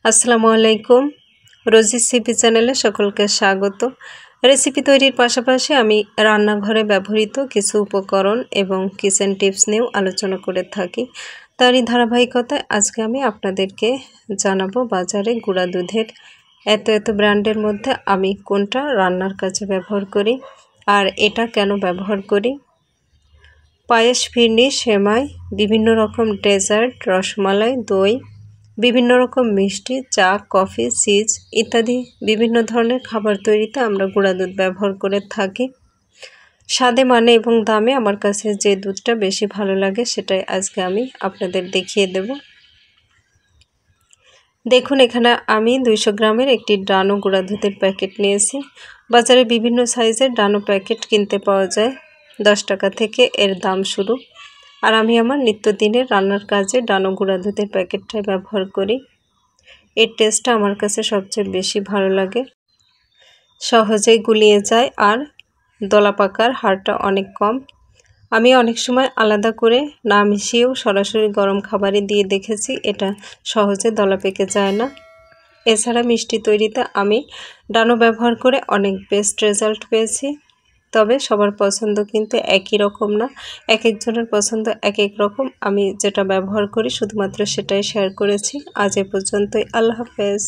আসসালামু আলাইকুম। রোজিসিপি চ্যানেলে সকলকে স্বাগত। রেসিপি তৈরির পাশাপাশি আমি রান্নাঘরে ব্যবহৃত কিছু উপকরণ এবং কিচেন টিপস নিয়েও আলোচনা করে থাকি। তারই ধারাবাহিকতায় আজকে আমি আপনাদেরকে জানাবো বাজারে গুঁড়া দুধের এত ব্র্যান্ডের মধ্যে আমি কোনটা রান্নার কাজে ব্যবহার করি আর এটা কেন ব্যবহার করি। পায়েস, ফিরনি, সেমাই, বিভিন্ন রকম ডেজার্ট, রসমালাই, দই, বিভিন্ন রকম মিষ্টি, চা, কফি, চিজ ইত্যাদি বিভিন্ন ধরনের খাবার তৈরিতে আমরা গুঁড়া দুধ ব্যবহার করে থাকি। স্বাদে, মানে এবং দামে আমার কাছে যে দুধটা বেশি ভালো লাগে সেটাই আজকে আমি আপনাদের দেখিয়ে দেব। দেখুন, এখানে আমি 200 গ্রামের একটি ডানো গুঁড়া দুধের প্যাকেট নিয়েছি। বাজারে বিভিন্ন সাইজের ডানো প্যাকেট কিনতে পাওয়া যায়, 10 টাকা থেকে এর দাম শুরু। আর আমি আমার নিত্যদিনের রান্নার কাজে ডানো গুঁড়া দুধের প্যাকেটটাই ব্যবহার করি। এর টেস্টটা আমার কাছে সবচেয়ে বেশি ভালো লাগে, সহজেই গুলিয়ে যায় আর দলা পাকার হারটা অনেক কম। আমি অনেক সময় আলাদা করে না মিশিয়েও সরাসরি গরম খাবারে দিয়ে দেখেছি, এটা সহজে দলা পেকে যায় না। এছাড়া মিষ্টি তৈরিতে আমি ডানো ব্যবহার করে অনেক বেস্ট রেজাল্ট পেয়েছি। তবে সবার পছন্দ কিন্তু একই রকম না, এক একজনের পছন্দ এক এক রকম। আমি যেটা ব্যবহার করি শুধুমাত্র সেটাই শেয়ার করেছি। আজ এ পর্যন্তই। আল্লাহ হাফেজ।